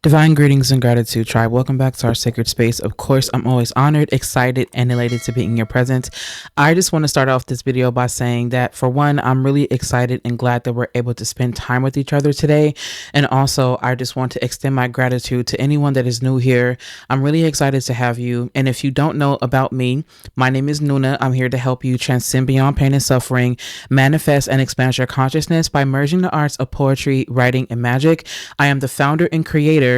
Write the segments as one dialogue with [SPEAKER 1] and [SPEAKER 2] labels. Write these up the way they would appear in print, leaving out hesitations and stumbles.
[SPEAKER 1] Divine greetings and gratitude, tribe. Welcome back to our sacred space. Of course, I'm always honored, excited, and elated to be in your presence. I just want to start off this video by saying that, for one, I'm really excited and glad that we're able to spend time with each other today. And also, I just want to extend my gratitude to anyone that is new here. I'm really excited to have you. And if you don't know about me, my name is Nuna. I'm here to help you transcend beyond pain and suffering, manifest and expand your consciousness by merging the arts of poetry, writing, and magic. I am the founder and creator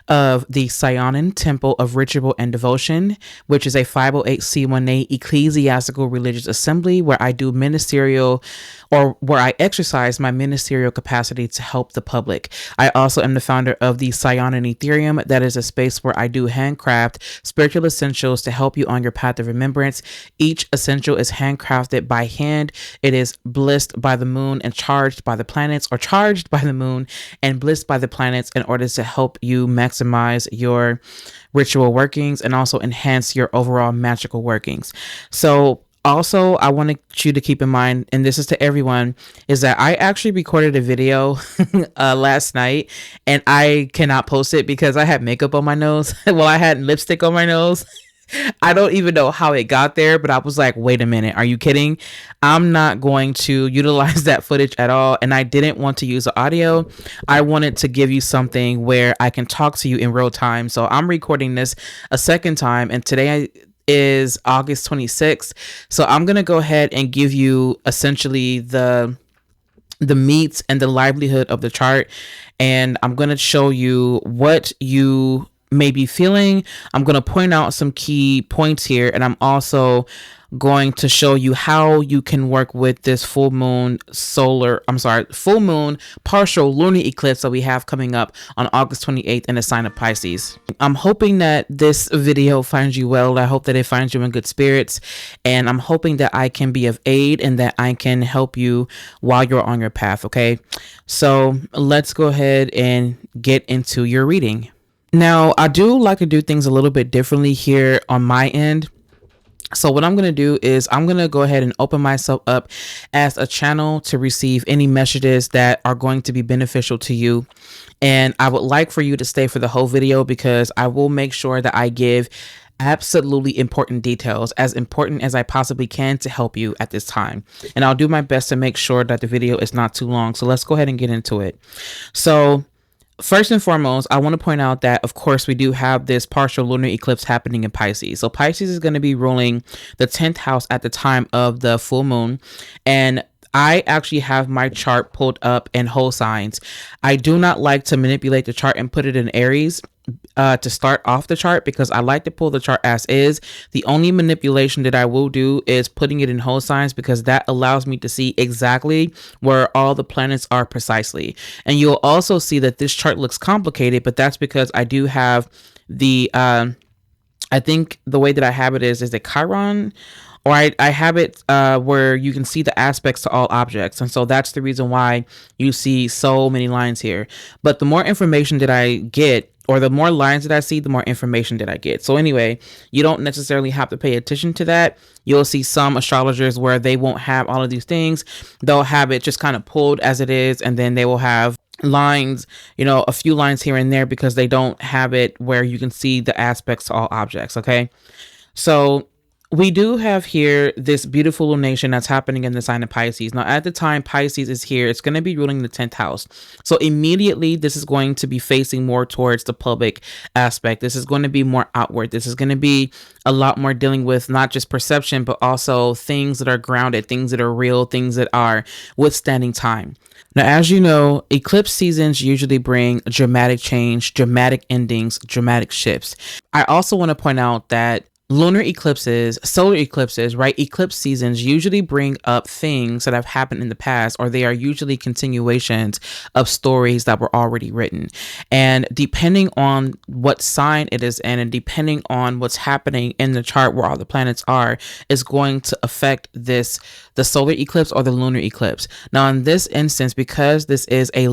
[SPEAKER 1] of the Saiyonan Temple of Ritual and Devotion, which is a 508c1a ecclesiastical religious assembly where I do ministerial, or where I exercise my ministerial capacity to help the public. I also am the founder of the Saiyonan Ethereum. That is a space where I do handcraft spiritual essentials to help you on your path of remembrance. Each essential is handcrafted by hand. It is blissed by the moon and charged by the planets, or charged by the moon and blissed by the planets, in order to help you maximize your ritual workings and also enhance your overall magical workings. So also, I wanted you to keep in mind, and this is to everyone, is that I actually recorded a video last night, and I cannot post it because I had makeup on my nose. Well, I had lipstick on my nose. I don't even know how it got there, but I was like, wait a minute, are you kidding? I'm not going to utilize that footage at all. And I didn't want to use the audio. I wanted to give you something where I can talk to you in real time. So I'm recording this a second time, and today is August 26th. So I'm going to go ahead and give you essentially the meats and the livelihood of the chart. And I'm going to show you what you may be feeling. I'm going to point out some key points here, and I'm also going to show you how you can work with this full moon partial lunar eclipse that we have coming up on August 28th in the sign of Pisces. I'm hoping that this video finds you well. I hope that it finds you in good spirits, and I'm hoping that I can be of aid and that I can help you while you're on your path. Okay, so let's go ahead and get into your reading. Now, I do like to do things a little bit differently here on my end. So what I'm going to do is I'm going to go ahead and open myself up as a channel to receive any messages that are going to be beneficial to you. And I would like for you to stay for the whole video, because I will make sure that I give absolutely important details, as important as I possibly can, to help you at this time. And I'll do my best to make sure that the video is not too long. So let's go ahead and get into it. So first and foremost, I want to point out that, of course, we do have this partial lunar eclipse happening in Pisces. So Pisces is going to be ruling the 10th house at the time of the full moon. And I actually have my chart pulled up in whole signs. I do not like to manipulate the chart and put it in Aries to start off the chart, because I like to pull the chart as is. The only manipulation that I will do is putting it in whole signs, because that allows me to see exactly where all the planets are precisely. And you'll also see that this chart looks complicated, but that's because I do have the I think the way that I have it is the Chiron, or I have it where you can see the aspects to all objects. And so that's the reason why you see so many lines here. But the more information that I get, or the more lines that I see, the more information that I get. So anyway, you don't necessarily have to pay attention to that. You'll see some astrologers where they won't have all of these things. They'll have it just kind of pulled as it is, and then they will have lines, a few lines here and there, because they don't have it where you can see the aspects to all objects. Okay, so we do have here this beautiful lunation that's happening in the sign of Pisces. Now, at the time Pisces is here, it's going to be ruling the 10th house. So immediately, this is going to be facing more towards the public aspect. This is going to be more outward. This is going to be a lot more dealing with not just perception, but also things that are grounded, things that are real, things that are withstanding time. Now, as you know, eclipse seasons usually bring dramatic change, dramatic endings, dramatic shifts. I also want to point out that lunar eclipses, solar eclipses, right? Eclipse seasons usually bring up things that have happened in the past, or they are usually continuations of stories that were already written. And depending on what sign it is in, and depending on what's happening in the chart where all the planets are, is going to affect the solar eclipse or the lunar eclipse. Now, in this instance, because this is a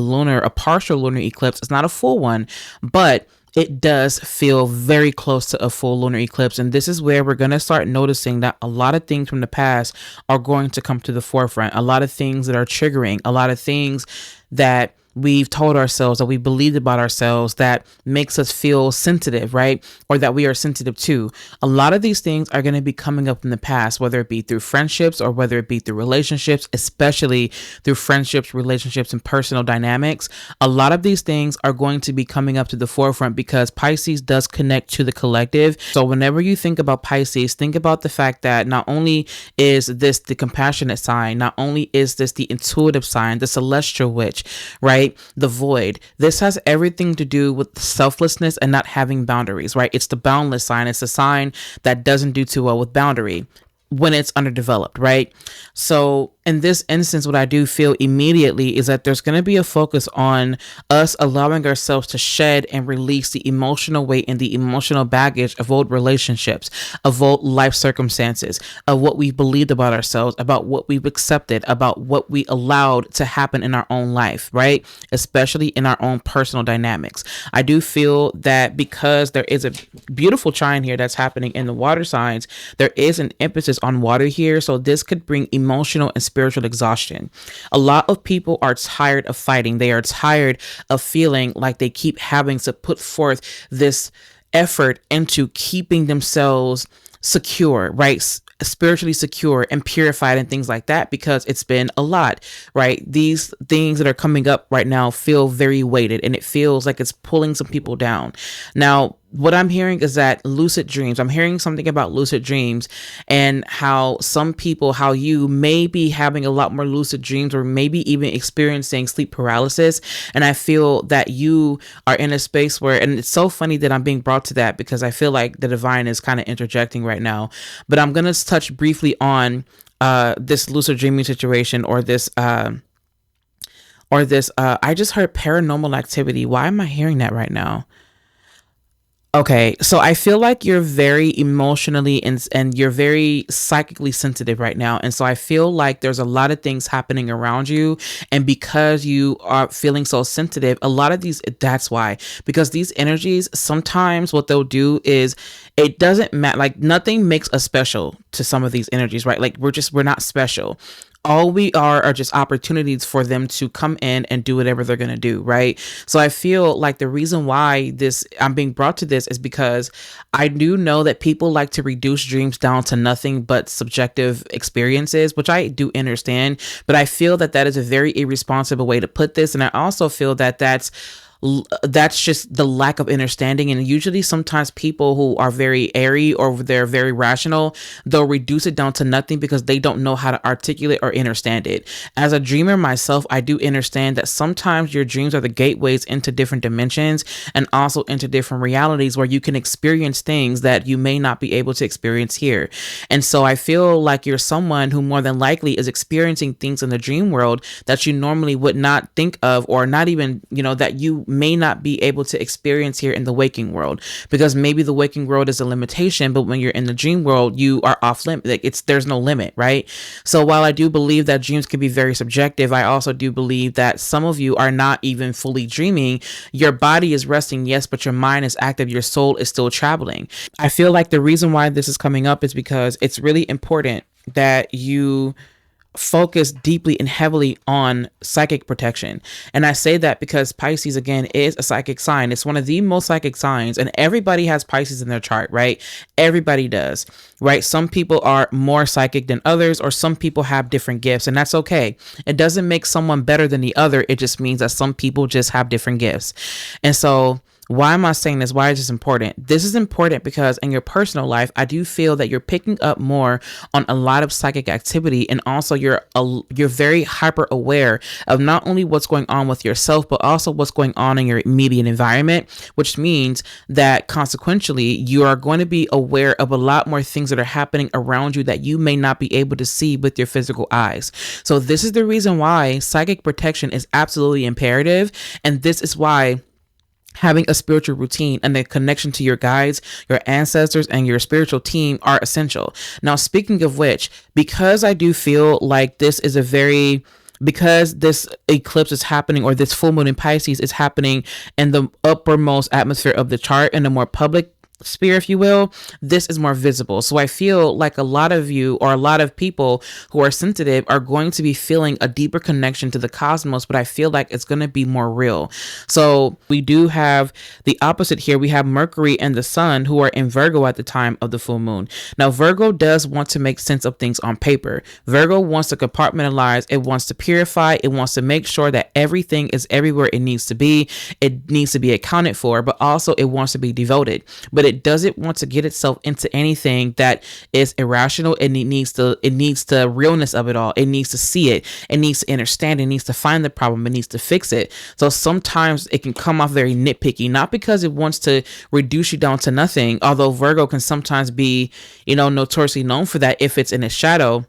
[SPEAKER 1] partial lunar eclipse, it's not a full one, but it does feel very close to a full lunar eclipse. And this is where we're going to start noticing that a lot of things from the past are going to come to the forefront. A lot of things that are triggering, a lot of things that we've told ourselves, that we believed about ourselves, that makes us feel sensitive, right? Or that we are sensitive to. A lot of these things are going to be coming up in the past, whether it be through friendships or whether it be through relationships, especially through friendships, relationships, and personal dynamics. A lot of these things are going to be coming up to the forefront because Pisces does connect to the collective. So whenever you think about Pisces, think about the fact that not only is this the compassionate sign, not only is this the intuitive sign, the celestial witch, right? The void. This has everything to do with selflessness and not having boundaries, right? It's the boundless sign. It's a sign that doesn't do too well with boundary when it's underdeveloped, right? So in this instance, what I do feel immediately is that there's going to be a focus on us allowing ourselves to shed and release the emotional weight and the emotional baggage of old relationships, of old life circumstances, of what we believed about ourselves, about what we've accepted, about what we allowed to happen in our own life, right? Especially in our own personal dynamics. I do feel that because there is a beautiful trine here that's happening in the water signs, there is an emphasis on water here. So this could bring emotional and spiritual exhaustion. A lot of people are tired of fighting. They are tired of feeling like they keep having to put forth this effort into keeping themselves secure, right? Spiritually secure and purified and things like that, because it's been a lot, right? These things that are coming up right now feel very weighted and it feels like it's pulling some people down. Now, what I'm hearing is that lucid dreams, I'm hearing something about lucid dreams and how some people, how you may be having a lot more lucid dreams or maybe even experiencing sleep paralysis. And I feel that you are in a space where, and it's so funny that I'm being brought to that because I feel like the divine is kind of interjecting right now, but I'm going to touch briefly on this lucid dreaming situation or this, I just heard paranormal activity. Why am I hearing that right now? Okay, so I feel like you're very emotionally and you're very psychically sensitive right now. And so I feel like there's a lot of things happening around you. And because you are feeling so sensitive, a lot of these, that's why, because these energies, sometimes what they'll do is it doesn't matter. Like nothing makes us special to some of these energies, right? Like we're not special. All we are just opportunities for them to come in and do whatever they're going to do, right? So I feel like the reason why I'm being brought to this is because I do know that people like to reduce dreams down to nothing but subjective experiences, which I do understand, but I feel that that is a very irresponsible way to put this. And I also feel that that's just the lack of understanding. And usually sometimes people who are very airy or they're very rational, they'll reduce it down to nothing because they don't know how to articulate or understand it. As a dreamer myself, I do understand that sometimes your dreams are the gateways into different dimensions and also into different realities where you can experience things that you may not be able to experience here. And so I feel like you're someone who more than likely is experiencing things in the dream world that you normally would not think of, or not even, that you may not be able to experience here in the waking world, because maybe the waking world is a limitation, but when you're in the dream world, you are off limit. Like there's no limit, right? So while I do believe that dreams can be very subjective, I also do believe that some of you are not even fully dreaming. Your body is resting, yes, but your mind is active. Your soul is still traveling. I feel like the reason why this is coming up is because it's really important that you focus deeply and heavily on psychic protection. And I say that because Pisces, again, is a psychic sign. It's one of the most psychic signs, and everybody has Pisces in their chart, right? Everybody does, right? Some people are more psychic than others, or some people have different gifts, and that's okay. It doesn't make someone better than the other. It just means that some people just have different gifts. And so why am I saying this? Why is this important? This is important because in your personal life, I do feel that you're picking up more on a lot of psychic activity, and also you're very hyper aware of not only what's going on with yourself, but also what's going on in your immediate environment, which means that consequentially, you are going to be aware of a lot more things that are happening around you that you may not be able to see with your physical eyes. So this is the reason why psychic protection is absolutely imperative, and this is why having a spiritual routine and the connection to your guides, your ancestors, and your spiritual team are essential. Now, speaking of which, because I do feel like because this eclipse is happening, or this full moon in Pisces is happening in the uppermost atmosphere of the chart, in the more public sphere, if you will, this is more visible. So I feel like a lot of you, or a lot of people who are sensitive, are going to be feeling a deeper connection to the cosmos, but I feel like it's going to be more real. So we do have the opposite here. We have Mercury and the Sun, who are in Virgo at the time of the full moon. Now, Virgo does want to make sense of things on paper. Virgo wants to compartmentalize. It wants to purify. It wants to make sure that everything is everywhere it needs to be. It needs to be accounted for, but also it wants to be devoted. But it doesn't want to get itself into anything that is irrational, and it needs the realness of it all. It needs to see it. It needs to understand. It needs to find the problem. It needs to fix it. So sometimes it can come off very nitpicky, not because it wants to reduce you down to nothing, although Virgo can sometimes be, notoriously known for that if it's in its shadow.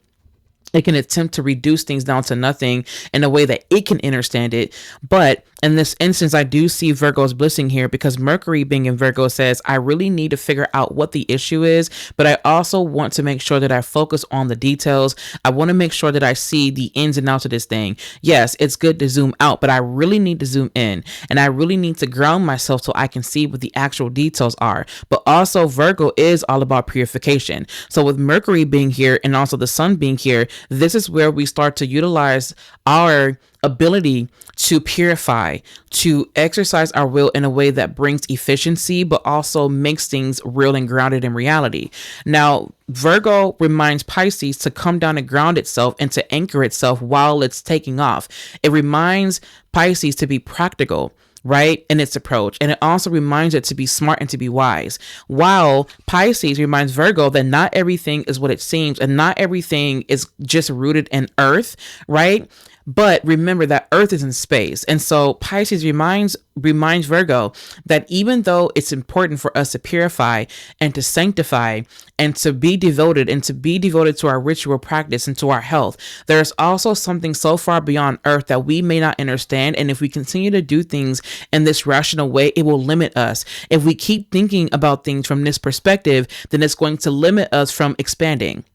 [SPEAKER 1] It can attempt to reduce things down to nothing in a way that it can understand it. But in this instance, I do see Virgo's blessing here, because Mercury being in Virgo says, I really need to figure out what the issue is, but I also want to make sure that I focus on the details. I want to make sure that I see the ins and outs of this thing. Yes, it's good to zoom out, but I really need to zoom in, and I really need to ground myself so I can see what the actual details are. But also Virgo is all about purification. So with Mercury being here and also the Sun being here, this is where we start to utilize our ability to purify, to exercise our will in a way that brings efficiency, but also makes things real and grounded in reality. Now, Virgo reminds Pisces to come down and ground itself and to anchor itself while it's taking off. It reminds Pisces to be practical, right, in its approach. And it also reminds it to be smart and to be wise. While Pisces reminds Virgo that not everything is what it seems, and not everything is just rooted in earth, right? But remember that earth is in space. And so Pisces reminds Virgo that even though it's important for us to purify and to sanctify and to be devoted to our ritual practice and to our health, there's also something so far beyond earth that we may not understand. And if we continue to do things in this rational way, it will limit us. If we keep thinking about things from this perspective, then it's going to limit us from expanding.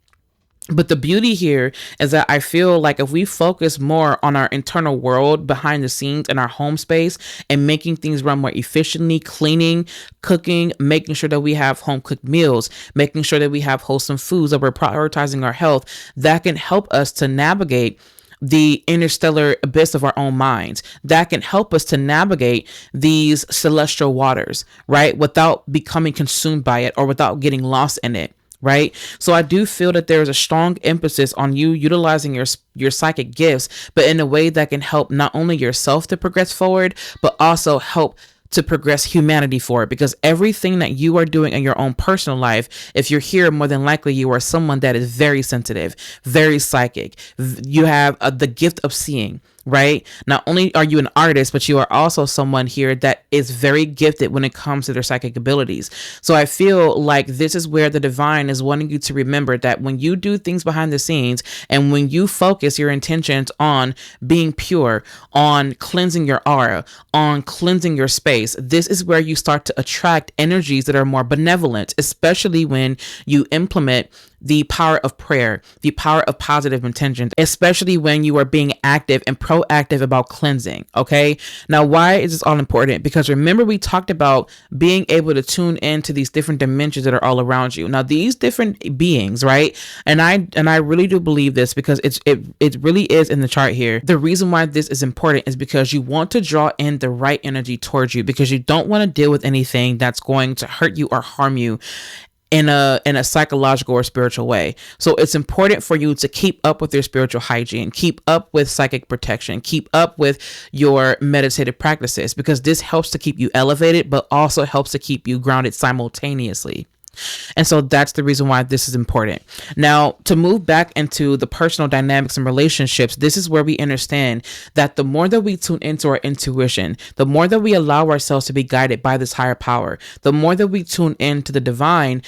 [SPEAKER 1] But the beauty here is that I feel like if we focus more on our internal world behind the scenes in our home space and making things run more efficiently, cleaning, cooking, making sure that we have home cooked meals, making sure that we have wholesome foods, that we're prioritizing our health, that can help us to navigate the interstellar abyss of our own minds. That can help us to navigate these celestial waters, right? Without becoming consumed by it or without getting lost in it. Right. So I do feel that there is a strong emphasis on you utilizing your psychic gifts, but in a way that can help not only yourself to progress forward, but also help to progress humanity forward. Because everything that you are doing in your own personal life, if you're here, more than likely you are someone that is very sensitive, very psychic. You have the gift of seeing. Right? Not only are you an artist, but you are also someone here that is very gifted when it comes to their psychic abilities. So I feel like this is where the divine is wanting you to remember that when you do things behind the scenes and when you focus your intentions on being pure, on cleansing your aura, on cleansing your space, this is where you start to attract energies that are more benevolent, especially when you implement the power of prayer, the power of positive intentions, especially when you are being active and proactive about cleansing. Okay. Now, why is this all important? Because remember, we talked about being able to tune into these different dimensions that are all around you. Now, these different beings, right? And I really do believe this because it really is in the chart here. The reason why this is important is because you want to draw in the right energy towards you, because you don't want to deal with anything that's going to hurt you or harm you in a psychological or spiritual way. So it's important for you to keep up with your spiritual hygiene, keep up with psychic protection, keep up with your meditative practices, because this helps to keep you elevated, but also helps to keep you grounded simultaneously. And so that's the reason why this is important. Now, to move back into the personal dynamics and relationships, this is where we understand that the more that we tune into our intuition, the more that we allow ourselves to be guided by this higher power, the more that we tune into the divine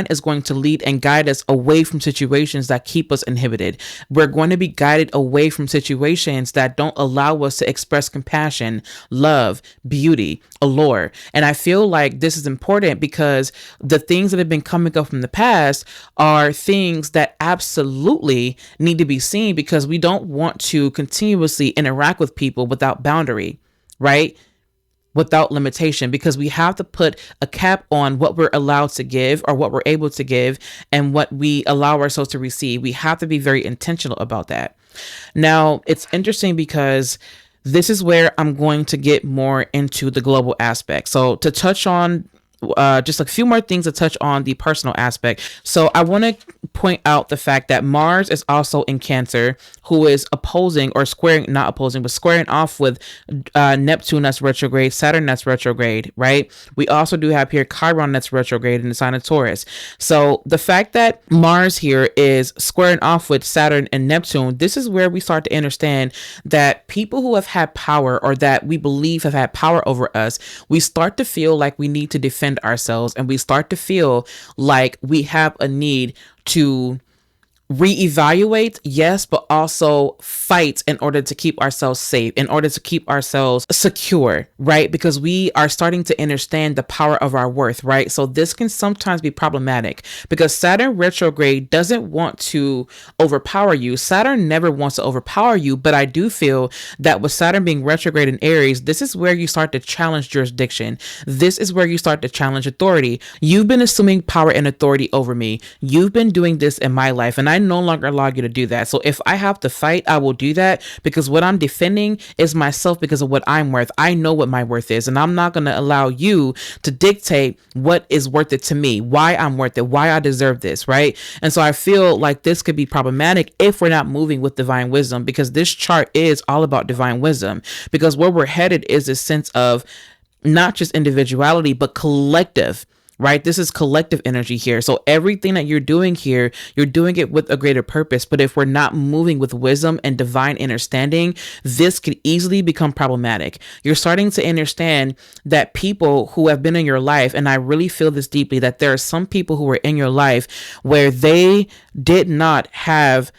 [SPEAKER 1] is going to lead and guide us away from situations that keep us inhibited. We're going to be guided away from situations that don't allow us to express compassion, love, beauty, allure. And I feel like this is important because the things that have been coming up from the past are things that absolutely need to be seen, because we don't want to continuously interact with people without boundary, right? without limitation, because we have to put a cap on what we're allowed to give or what we're able to give and what we allow ourselves to receive. We have to be very intentional about that. Now, it's interesting because this is where I'm going to get more into the global aspect. So to touch on just a few more things to touch on the personal aspect. So I want to point out the fact that Mars is also in Cancer, who is opposing or squaring, not opposing, but squaring off with Neptune that's retrograde, Saturn that's retrograde, right? We also do have here Chiron that's retrograde in the sign of Taurus. So the fact that Mars here is squaring off with Saturn and Neptune, this is where we start to understand that people who have had power or that we believe have had power over us, we start to feel like we need to defend ourselves, and we start to feel like we have a need to reevaluate, yes, but also fight in order to keep ourselves safe, in order to keep ourselves secure, right? Because we are starting to understand the power of our worth, right? So this can sometimes be problematic because Saturn retrograde doesn't want to overpower you. Saturn never wants to overpower you, but I do feel that with Saturn being retrograde in Aries, this is where you start to challenge jurisdiction. This is where you start to challenge authority. You've been assuming power and authority over me. You've been doing this in my life, and I no longer allow you to do that. So if I have to fight, I will do that, because what I'm defending is myself because of what I'm worth. I know what my worth is, and I'm not going to allow you to dictate what is worth it to me, why I'm worth it, why I deserve this, right? And so I feel like this could be problematic if we're not moving with divine wisdom, because this chart is all about divine wisdom, because where we're headed is a sense of not just individuality, but collective, right? This is collective energy here. So everything that you're doing here, you're doing it with a greater purpose. But if we're not moving with wisdom and divine understanding, this could easily become problematic. You're starting to understand that people who have been in your life, and I really feel this deeply, that there are some people who were in your life where they did not have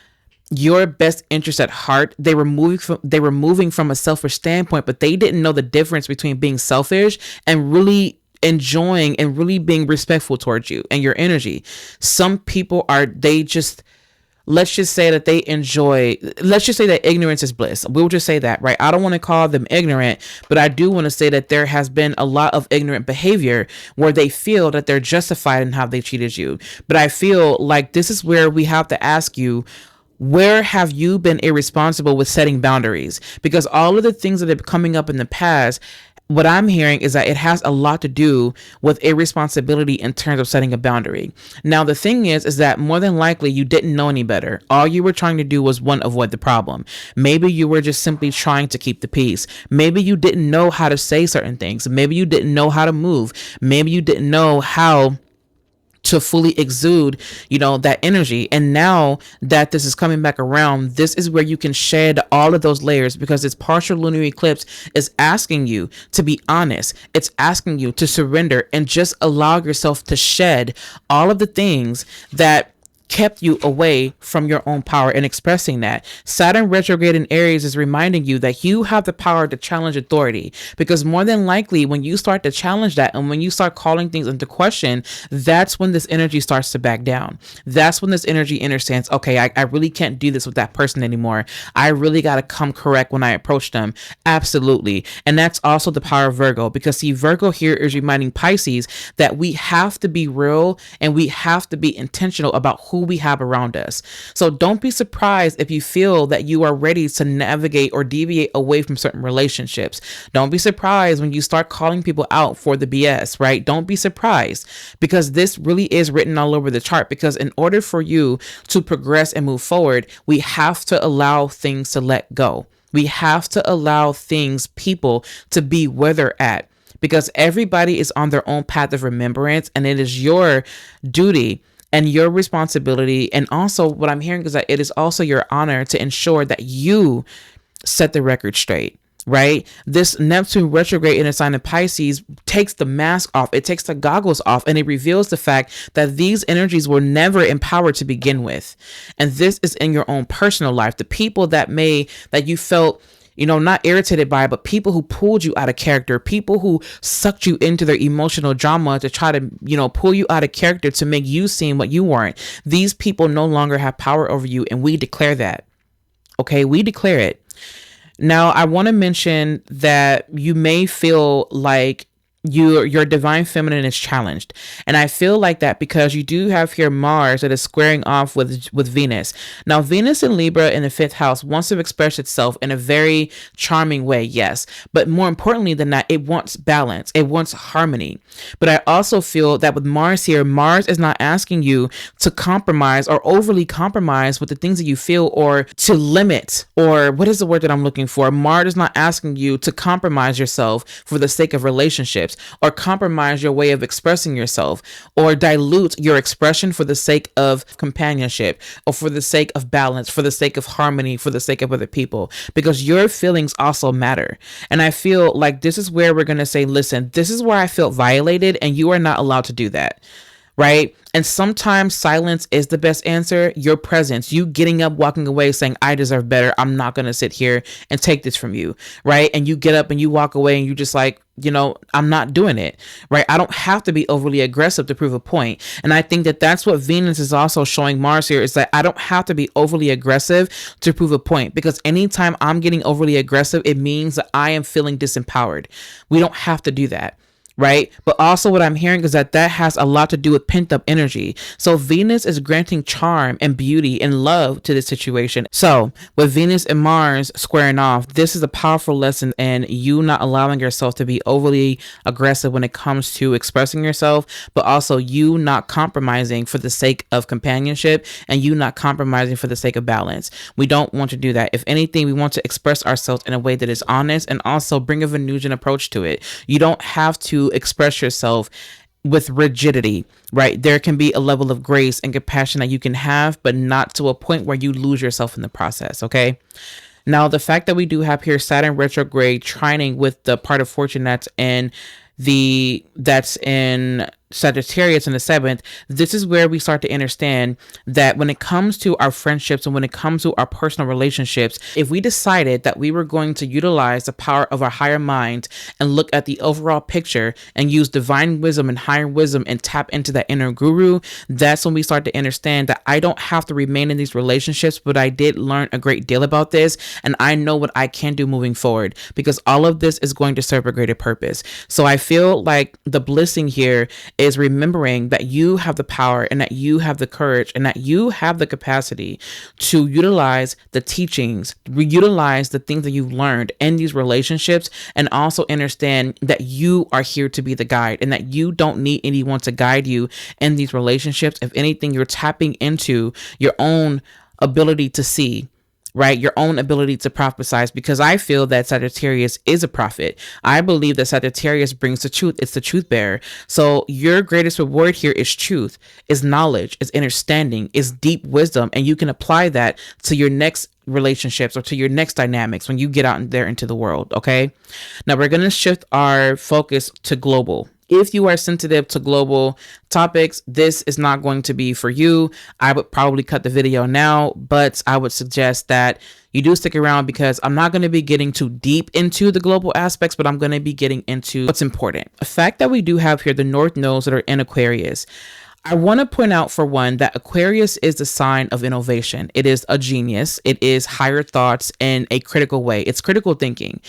[SPEAKER 1] your best interest at heart. They were moving from a selfish standpoint, but they didn't know the difference between being selfish and really enjoying and really being respectful towards you and your energy. Some people let's just say that ignorance is bliss. We'll just say that, right? I don't want to call them ignorant, but I do want to say that there has been a lot of ignorant behavior where they feel that they're justified in how they treated you. But I feel like this is where we have to ask you, where have you been irresponsible with setting boundaries? Because all of the things that are coming up in the past, what I'm hearing is that it has a lot to do with irresponsibility in terms of setting a boundary. Now, the thing is that more than likely you didn't know any better. All you were trying to do was, one, avoid the problem. Maybe you were just simply trying to keep the peace. Maybe you didn't know how to say certain things. Maybe you didn't know how to move. Maybe you didn't know how to fully exude, that energy. And now that this is coming back around, this is where you can shed all of those layers, because this partial lunar eclipse is asking you to be honest. It's asking you to surrender and just allow yourself to shed all of the things that kept you away from your own power and expressing that. Saturn retrograde in Aries is reminding you that you have the power to challenge authority, because more than likely when you start to challenge that and when you start calling things into question, that's when this energy starts to back down. That's when this energy understands, okay, I really can't do this with that person anymore. I really got to come correct when I approach them. Absolutely. And that's also the power of Virgo, because see, Virgo here is reminding Pisces that we have to be real and we have to be intentional about who we have around us. So don't be surprised if you feel that you are ready to navigate or deviate away from certain relationships. Don't be surprised when you start calling people out for the BS, right? Don't be surprised, because this really is written all over the chart, because in order for you to progress and move forward, we have to allow things to let go. We have to allow people to be where they're at, because everybody is on their own path of remembrance, and it is your duty and your responsibility. And also what I'm hearing is that it is also your honor to ensure that you set the record straight, right? This Neptune retrograde in a sign of Pisces takes the mask off. It takes the goggles off, and it reveals the fact that these energies were never empowered to begin with. And this is in your own personal life. The people that you felt not irritated by, but people who pulled you out of character, people who sucked you into their emotional drama to try to, pull you out of character to make you seem what you weren't. These people no longer have power over you, and we declare that. Okay, we declare it. Now, I want to mention that you may feel like your divine feminine is challenged, and I feel like that because you do have here Mars that is squaring off with Venus. Now, Venus in Libra in the 5th house wants to express itself in a very charming way, yes, but more importantly than that, it wants balance, it wants harmony. But I also feel that with Mars here, Mars is not asking you to compromise or overly compromise with the things that you feel, or to limit, or what is the word that I'm looking for? Mars is not asking you to compromise yourself for the sake of relationships, or compromise your way of expressing yourself, or dilute your expression for the sake of companionship, or for the sake of balance, for the sake of harmony, for the sake of other people, because your feelings also matter. And I feel like this is where we're going to say, listen, this is where I felt violated, and you are not allowed to do that. Right? And sometimes silence is the best answer. Your presence, you getting up, walking away, saying, I deserve better. I'm not going to sit here and take this from you. Right? And you get up and you walk away and you just like, I'm not doing it. Right? I don't have to be overly aggressive to prove a point. And I think that that's what Venus is also showing Mars here, is that I don't have to be overly aggressive to prove a point, because anytime I'm getting overly aggressive, it means that I am feeling disempowered. We don't have to do that. Right? But also what I'm hearing is that has a lot to do with pent up energy. So Venus is granting charm and beauty and love to this situation. So with Venus and Mars squaring off, this is a powerful lesson in you not allowing yourself to be overly aggressive when it comes to expressing yourself, but also you not compromising for the sake of companionship, and you not compromising for the sake of balance. We don't want to do that. If anything, we want to express ourselves in a way that is honest and also bring a Venusian approach to it. You don't have to express yourself with rigidity, right? There can be a level of grace and compassion that you can have, but not to a point where you lose yourself in the process. Okay. Now, the fact that we do have here Saturn retrograde trining with the part of fortune that's in Sagittarius in the 7th, this is where we start to understand that when it comes to our friendships and when it comes to our personal relationships, if we decided that we were going to utilize the power of our higher mind and look at the overall picture and use divine wisdom and higher wisdom and tap into that inner guru, that's when we start to understand that I don't have to remain in these relationships, but I did learn a great deal about this, and I know what I can do moving forward, because all of this is going to serve a greater purpose. So I feel like the blessing here is remembering that you have the power, and that you have the courage, and that you have the capacity to utilize the teachings, utilize the things that you've learned in these relationships, and also understand that you are here to be the guide, and that you don't need anyone to guide you in these relationships. If anything, you're tapping into your own ability to see, right? Your own ability to prophesize, because I feel that Sagittarius is a prophet. I believe that Sagittarius brings the truth. It's the truth bearer. So your greatest reward here is truth, is knowledge, is understanding, is deep wisdom. And you can apply that to your next relationships or to your next dynamics when you get out there into the world. Okay. Now we're going to shift our focus to global. If you are sensitive to global topics, this is not going to be for you. I would probably cut the video now, but I would suggest that you do stick around, because I'm not going to be getting too deep into the global aspects, but I'm going to be getting into what's important. The fact that we do have here the North nodes that are in Aquarius, I want to point out, for one, that Aquarius is the sign of innovation. It is a genius. It is higher thoughts in a critical way. It's critical thinking.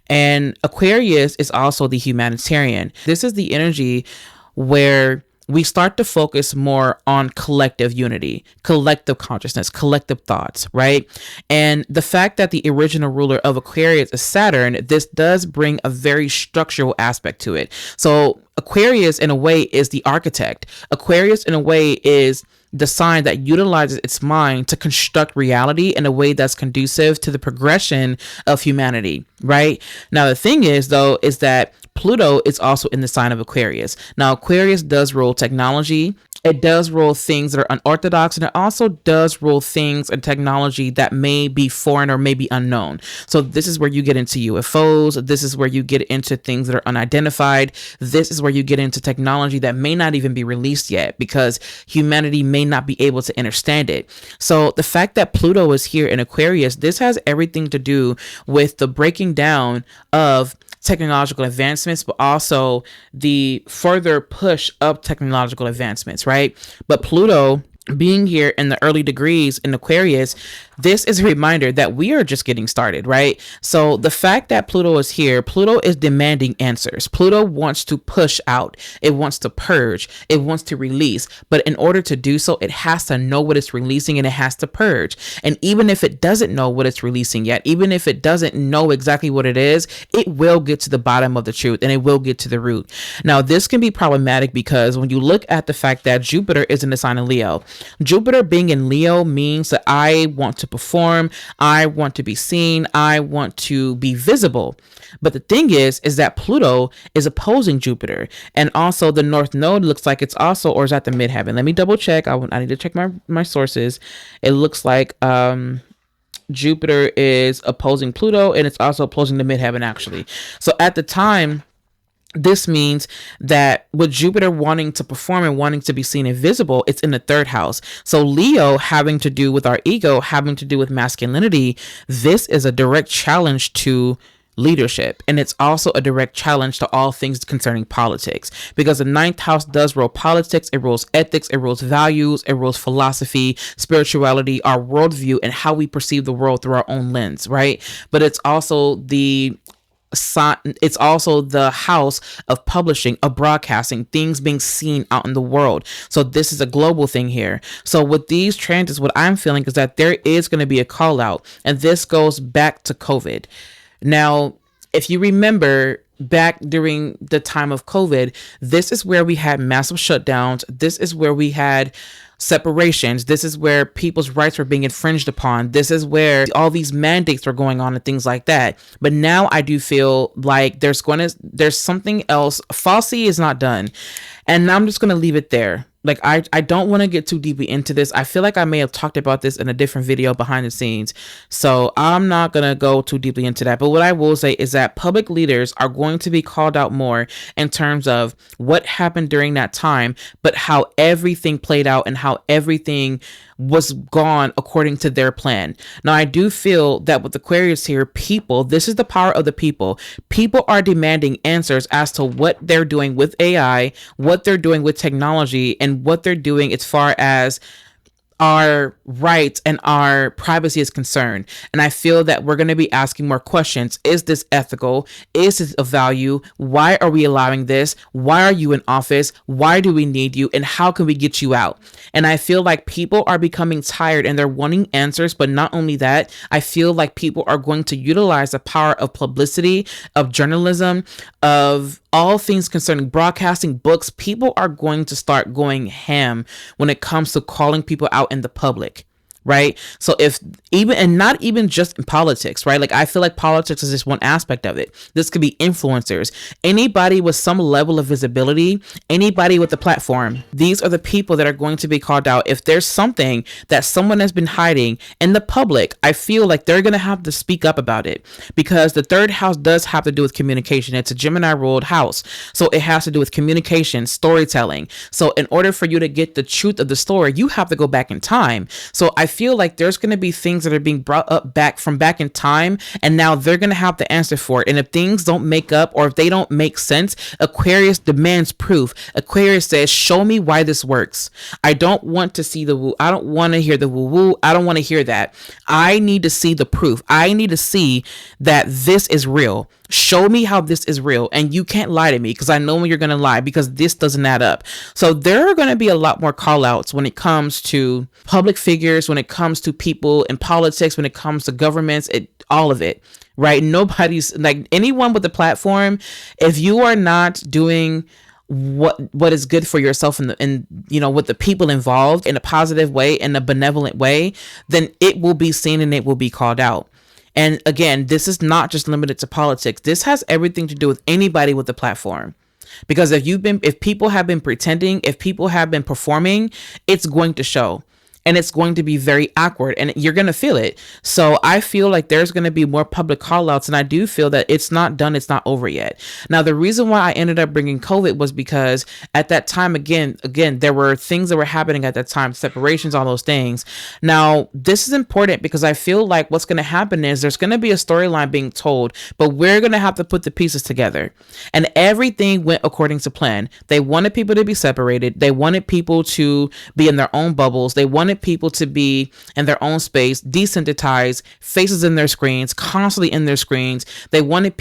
[SPEAKER 1] And Aquarius is also the humanitarian. This is the energy where we start to focus more on collective unity, collective consciousness, collective thoughts, right? And the fact that the original ruler of Aquarius is Saturn, this does bring a very structural aspect to it. So Aquarius, in a way, is the architect. Aquarius, in a way, is the sign that utilizes its mind to construct reality in a way that's conducive to the progression of humanity, right? Now, the thing is, though, is that Pluto is also in the sign of Aquarius. Now, Aquarius does rule technology. It does rule things that are unorthodox, and it also does rule things and technology that may be foreign or may be unknown. So this is where you get into UFOs. This is where you get into things that are unidentified. This is where you get into technology that may not even be released yet, because humanity may not be able to understand it. So the fact that Pluto is here in Aquarius, this has everything to do with the breaking down of technological advancements, but also the further push of technological advancements, right? But Pluto being here in the early degrees in Aquarius, this is a reminder that we are just getting started, right? So the fact that Pluto is here, Pluto is demanding answers. Pluto wants to push out, it wants to purge, it wants to release. But in order to do so, it has to know what it's releasing and it has to purge. And even if it doesn't know what it's releasing yet, even if it doesn't know exactly what it is, it will get to the bottom of the truth and it will get to the root. Now, this can be problematic because when you look at the fact that Jupiter is in the sign of Leo, Jupiter being in Leo means that I want to perform, I want to be seen, I want to be visible. But the thing is that Pluto is opposing Jupiter. And also the North Node looks like it's also, or is that the midheaven? Let me double check. I need to check my sources. It looks like Jupiter is opposing Pluto and it's also opposing the midheaven actually. So at the time, this means that with Jupiter wanting to perform and wanting to be seen and visible, it's in the third house. So Leo having to do with our ego, having to do with masculinity, this is a direct challenge to leadership. And it's also a direct challenge to all things concerning politics, because the ninth house does rule politics, it rules ethics, it rules values, it rules philosophy, spirituality, our worldview, and how we perceive the world through our own lens, right? But it's also the house of publishing, of broadcasting, things being seen out in the world. So this is a global thing here. So with these transits, what I'm feeling is that there is going to be a call out, and this goes back to COVID. Now, if you remember back during the time of COVID, this is where we had massive shutdowns. This is where we had separations. This is where people's rights were being infringed upon. This is where all these mandates were going on and things like that. But now I do feel like there's something else. Falsy is not done. And I'm just going to leave it there. Like, I don't want to get too deeply into this. I feel like I may have talked about this in a different video behind the scenes. So I'm not going to go too deeply into that. But what I will say is that public leaders are going to be called out more in terms of what happened during that time, but how everything played out and how everything was gone according to their plan. Now, I do feel that with Aquarius here, this is the power of the people. People are demanding answers as to what they're doing with AI, what they're doing with technology, and what they're doing as far as our rights and our privacy is concerned. And I feel that we're going to be asking more questions. Is this ethical? Is this of value? Why are we allowing this? Why are you in office? Why do we need you? And how can we get you out? And I feel like people are becoming tired and they're wanting answers. But not only that, I feel like people are going to utilize the power of publicity, of journalism, of all things concerning broadcasting, books. People are going to start going ham when it comes to calling people out in the public, right? So not even just in politics, right? Like, I feel like politics is just one aspect of it. This could be influencers, anybody with some level of visibility, anybody with a platform. These are the people that are going to be called out. If there's something that someone has been hiding in the public, I feel like they're going to have to speak up about it, because the third house does have to do with communication. It's a Gemini ruled house. So it has to do with communication, storytelling. So in order for you to get the truth of the story, you have to go back in time. So I feel like there's going to be things that are being brought up back in time, and now they're going to have to answer for it. And if things don't make up, or if they don't make sense, Aquarius demands proof. Aquarius says, show me why this works. I don't want to see the woo. I don't want to hear the woo woo. I don't want to hear that. I need to see the proof. I need to see that this is real. Show me how this is real. And you can't lie to me, because I know when you're going to lie, because this doesn't add up. So there are going to be a lot more call outs when it comes to public figures, when it comes to people in politics, when it comes to governments, all of it, right? Nobody's like, anyone with a platform, if you are not doing what is good for yourself and with the people involved in a positive way, in a benevolent way, then it will be seen and it will be called out. And again, this is not just limited to politics. This has everything to do with anybody with a platform. Because if people have been pretending, if people have been performing, it's going to show. And it's going to be very awkward, and you're going to feel it. So I feel like there's going to be more public call outs, and I do feel that it's not done. It's not over yet. Now, the reason why I ended up bringing COVID was because at that time, again, there were things that were happening at that time, separations, all those things. Now, this is important because I feel like what's going to happen is there's going to be a storyline being told, but we're going to have to put the pieces together. And everything went according to plan. They wanted people to be separated. They wanted people to be in their own bubbles. They wanted wanted people to be in their own space, desensitized, faces in their screens, constantly in their screens. They wanted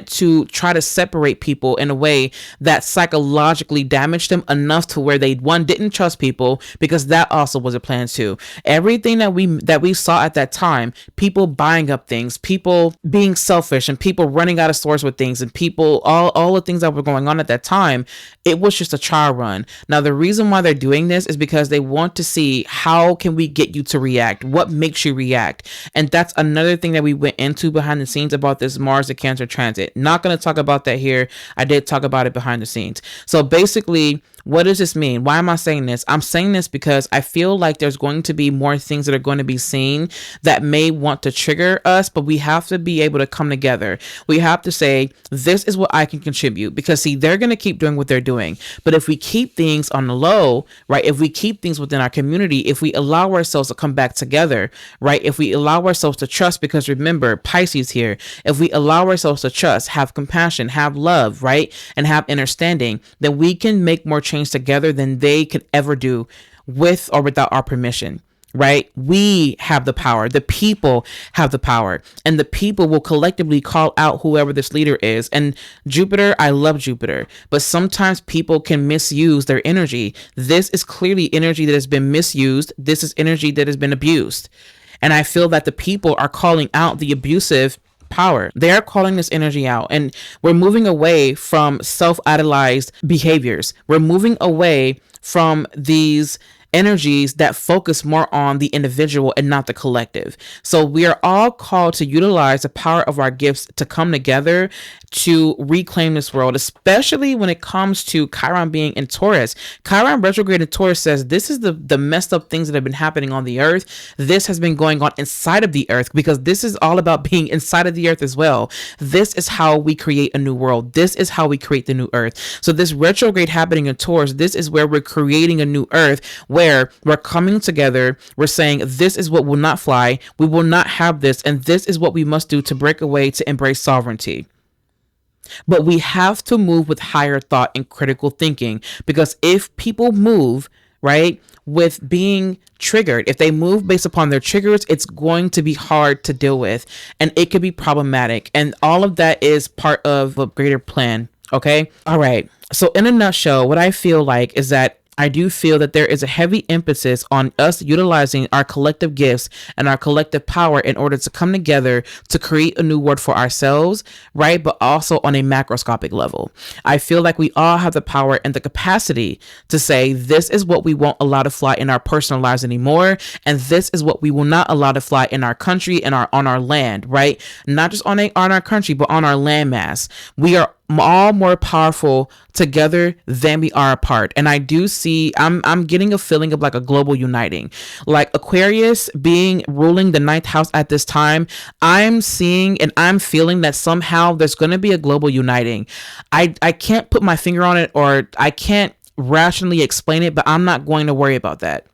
[SPEAKER 1] to try to separate people in a way that psychologically damaged them enough to where they, one, didn't trust people, because that also was a plan too. Everything that we saw at that time, people buying up things, people being selfish, and people running out of stores with things, and people, all the things that were going on at that time, it was just a trial run. Now, the reason why they're doing this is because they want to see, how can we get you to react? What makes you react? And that's another thing that we went into behind the scenes about this Mars to Cancer transit. Not going to talk about that here. I did talk about it behind the scenes. So basically, what does this mean? Why am I saying this? I'm saying this because I feel like there's going to be more things that are going to be seen that may want to trigger us, but we have to be able to come together. We have to say, this is what I can contribute, because see, they're going to keep doing what they're doing. But if we keep things on the low, right? If we keep things within our community, if we allow ourselves to come back together, right? If we allow ourselves to trust, because remember, Pisces here, if we allow ourselves to trust, have compassion, have love, right? And have understanding, then we can make more change together than they could ever do with or without our permission, right? We have the power. The people have the power, and the people will collectively call out whoever this leader is. And Jupiter, I love Jupiter, but sometimes people can misuse their energy. This is clearly energy that has been misused. This is energy that has been abused. And I feel that the people are calling out the abusive power. They're calling this energy out, and we're moving away from self-idolized behaviors. We're moving away from these energies that focus more on the individual and not the collective. So we are all called to utilize the power of our gifts to come together to reclaim this world, especially when it comes to Chiron being in Taurus. Chiron retrograde in Taurus says this is the messed up things that have been happening on the earth. This has been going on inside of the earth, because this is all about being inside of the earth as well. This is how we create a new world. This is how we create the new earth. So this retrograde happening in Taurus, this is where we're creating a new earth, where we're coming together. We're saying, this is what will not fly. We will not have this. And this is what we must do to break away, to embrace sovereignty. But we have to move with higher thought and critical thinking, because if people move, right, with being triggered, if they move based upon their triggers, it's going to be hard to deal with, and it could be problematic. And all of that is part of a greater plan. Okay. All right. So in a nutshell, what I feel like is that I do feel that there is a heavy emphasis on us utilizing our collective gifts and our collective power in order to come together to create a new world for ourselves, right? But also on a macroscopic level. I feel like we all have the power and the capacity to say, this is what we won't allow to fly in our personal lives anymore, and this is what we will not allow to fly in our country and on our land, right? Not just on our country, but on our landmass. We are all more powerful together than we are apart. And I do see, I'm getting a feeling of like a global uniting, like Aquarius being ruling the ninth house at this time. I'm seeing and I'm feeling that somehow there's going to be a global uniting. I can't put my finger on it, or I can't rationally explain it, but I'm not going to worry about that.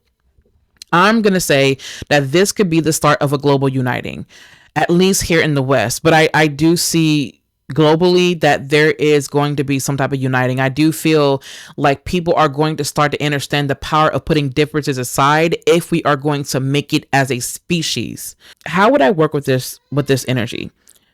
[SPEAKER 1] I'm going to say that this could be the start of a global uniting, at least here in the West. But I do see globally that there is going to be some type of uniting. I do feel like people are going to start to understand the power of putting differences aside if we are going to make it as a species. How would I work with this energy?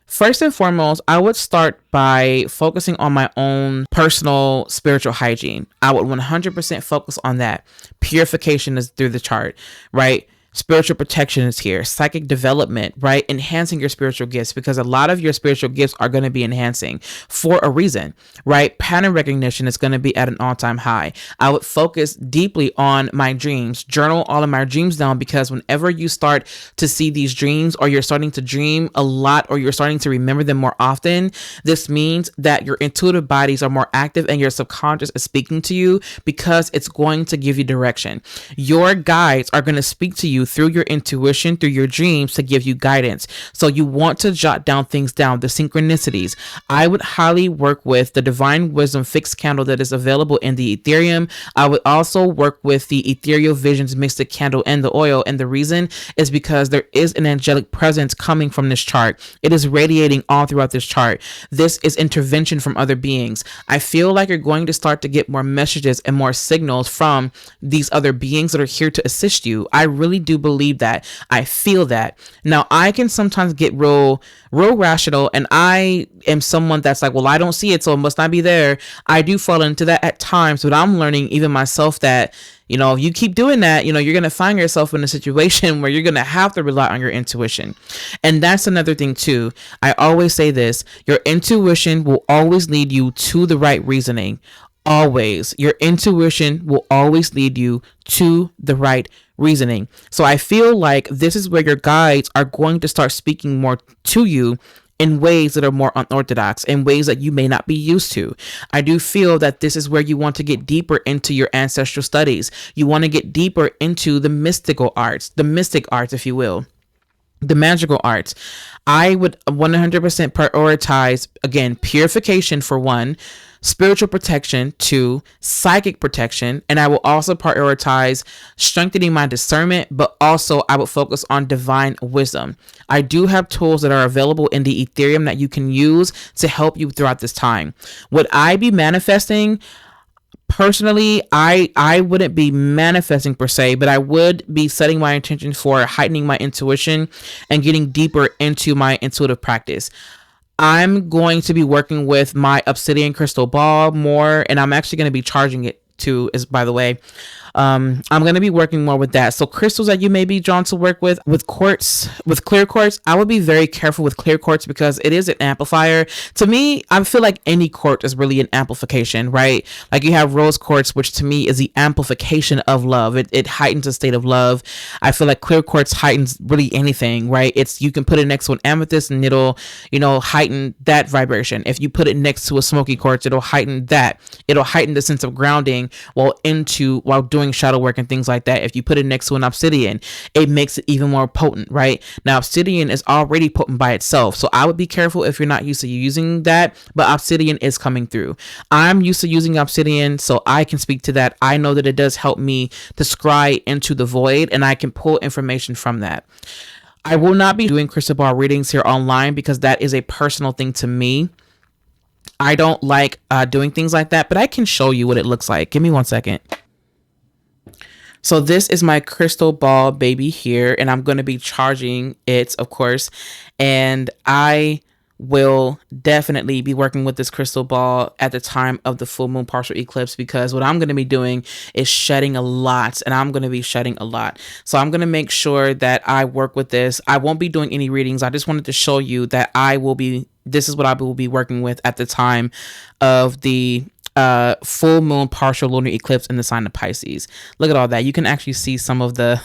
[SPEAKER 1] First and foremost, I would start by focusing on my own personal spiritual hygiene. I would 100% focus on that. Purification is through the chart, right? Spiritual protection is here, psychic development, right? Enhancing your spiritual gifts, because a lot of your spiritual gifts are going to be enhancing for a reason, right? Pattern recognition is going to be at an all-time high. I would focus deeply on my dreams, journal all of my dreams down, because whenever you start to see these dreams, or you're starting to dream a lot, or you're starting to remember them more often, this means that your intuitive bodies are more active and your subconscious is speaking to you, because it's going to give you direction. Your guides are going to speak to you you through your intuition, through your dreams, to give you guidance. So you want to jot down things down, the synchronicities. I would highly work with the Divine Wisdom fixed candle that is available in the Ethereum. I would also work with the Ethereal Visions Mystic candle and the oil. And the reason is because there is an angelic presence coming from this chart. It is radiating all throughout this chart. This is intervention from other beings. I feel like you're going to start to get more messages and more signals from these other beings that are here to assist you. I really do believe that. I feel that. Now, I can sometimes get real rational, and I am someone that's like, well, I don't see it, so it must not be there. I do fall into that at times, but I'm learning even myself that, you know, if you keep doing that, you know, you're going to find yourself in a situation where you're going to have to rely on your intuition. And that's another thing too. I always say this, your intuition will always lead you to the right reasoning. Always. Your intuition will always lead you to the right reasoning. So I feel like this is where your guides are going to start speaking more to you in ways that are more unorthodox, in ways that you may not be used to. I do feel that this is where you want to get deeper into your ancestral studies. You want to get deeper into the mystical arts, the mystic arts, if you will, the magical arts. I would 100% prioritize, again, purification for one, spiritual protection, 2, psychic protection, and I will also prioritize strengthening my discernment, but also I would focus on divine wisdom. I do have tools that are available in the Ethereum that you can use to help you throughout this time. Would I be manifesting? Personally, I wouldn't be manifesting per se, but I would be setting my intention for heightening my intuition and getting deeper into my intuitive practice. I'm going to be working with my Obsidian crystal ball more, and I'm actually going to be charging it too, is by the way. I'm going to be working more with that. So crystals that you may be drawn to work with quartz, with clear quartz, I would be very careful with clear quartz because it is an amplifier. To me, I feel like any quartz is really an amplification, right? Like you have rose quartz, which to me is the amplification of love. It heightens a state of love. I feel like clear quartz heightens really anything, right? You can put it next to an amethyst and it'll, heighten that vibration. If you put it next to a smoky quartz, it'll heighten that. It'll heighten the sense of grounding while doing shadow work and things like that. If you put it next to an obsidian, it makes it even more potent, right? Now, obsidian is already potent by itself, so I would be careful if you're not used to using that, but obsidian is coming through. I'm used to using obsidian, so I can speak to that. I know that it does help me to scry into the void, and I can pull information from that. I will not be doing crystal ball readings here online because that is a personal thing to me. I don't like doing things like that, but I can show you what it looks like. Give me 1 second. So this is my crystal ball baby here, and I'm going to be charging it, of course, and I will definitely be working with this crystal ball at the time of the full moon partial eclipse, because what I'm going to be doing is shedding a lot, and I'm going to be shedding a lot. So I'm going to make sure that I work with this. I won't be doing any readings. I just wanted to show you that this is what I will be working with at the time of the full moon partial lunar eclipse in the sign of Pisces. Look at all that. You can actually see some of the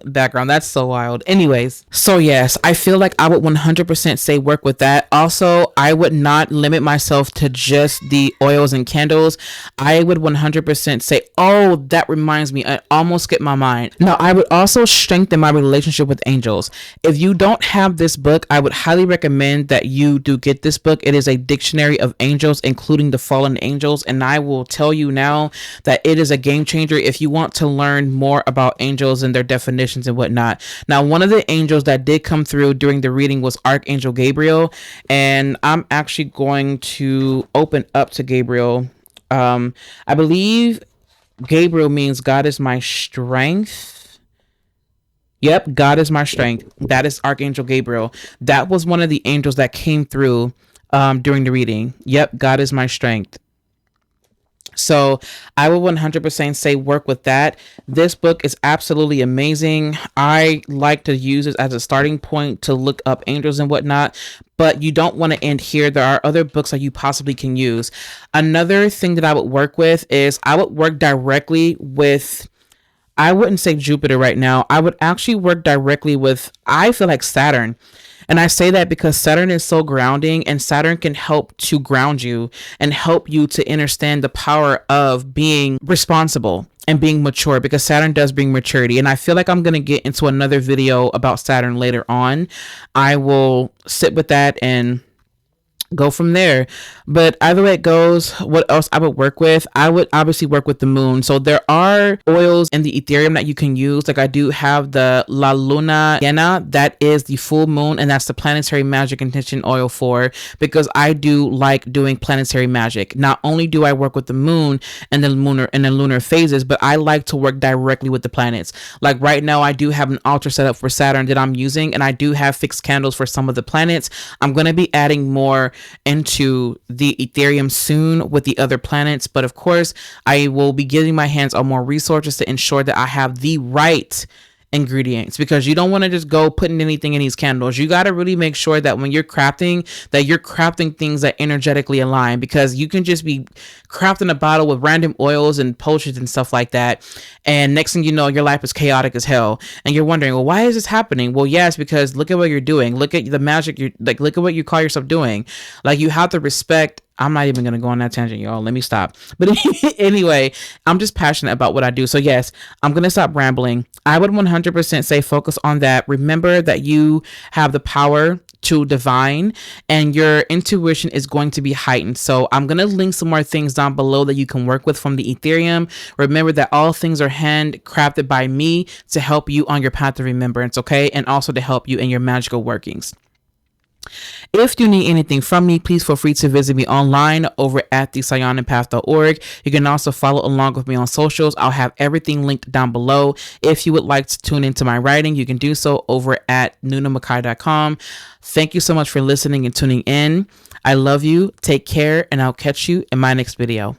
[SPEAKER 1] background. That's so wild. Anyways, so yes, I feel like I would 100% say work with that. Also, I would not limit myself to just the oils and candles. I would 100% say, oh, that reminds me, I almost skipped my mind. Now, I would also strengthen my relationship with angels. If you don't have this book, I would highly recommend that you do get this book. It is a dictionary of angels, including the fallen angels, and I will tell you now that it is a game changer if you want to learn more about angels and their definitions and whatnot. Now, one of the angels that did come through during the reading was Archangel Gabriel, and I'm actually going to open up to Gabriel. I believe Gabriel means God is my strength. Yep, God is my strength. That is Archangel Gabriel. That was one of the angels that came through during the reading. Yep, God is my strength. So I will 100% say work with that. This book is absolutely amazing. I like to use it as a starting point to look up angels and whatnot, but you don't want to end here. There are other books that you possibly can use. Another thing that I would work with is I would work directly with, I wouldn't say Jupiter right now. I would actually work directly with, I feel like Saturn. And I say that because Saturn is so grounding, and Saturn can help to ground you and help you to understand the power of being responsible and being mature, because Saturn does bring maturity. And I feel like I'm going to get into another video about Saturn later on. I will sit with that and go from there. But either way it goes, what else I would work with? I would obviously work with the moon. So there are oils in the Ethereum that you can use. Like I do have the La Luna Llena, that is the full moon, and that's the planetary magic intention oil for, because I do like doing planetary magic. Not only do I work with the moon and the lunar phases, but I like to work directly with the planets. Like right now I do have an altar set up for Saturn that I'm using, and I do have fixed candles for some of the planets. I'm going to be adding more into the Ethereum soon with the other planets, but of course I will be getting my hands on more resources to ensure that I have the right ingredients, because you don't want to just go putting anything in these candles. You got to really make sure that when you're crafting, that you're crafting things that energetically align, because you can just be crafting a bottle with random oils and potions and stuff like that, and next thing you know, your life is chaotic as hell, and you're wondering, well, why is this happening? Well, yes, because look at what you're doing. Look at the magic. You're like, look at what you call yourself doing. Like, you have to respect. I'm not even going to go on that tangent, y'all. Let me stop. But anyway, I'm just passionate about what I do. So yes, I'm going to stop rambling. I would 100% say focus on that. Remember that you have the power to divine, and your intuition is going to be heightened. So I'm going to link some more things down below that you can work with from the Ethereum. Remember that all things are handcrafted by me to help you on your path of remembrance, okay? And also to help you in your magical workings. If you need anything from me, please feel free to visit me online over at the Saiyonanpath.org. You can also follow along with me on socials. I'll have everything linked down below. If you would like to tune into my writing, you can do so over at nunamakai.com. Thank you so much for listening and tuning in. I love you. Take care, and I'll catch you in my next video.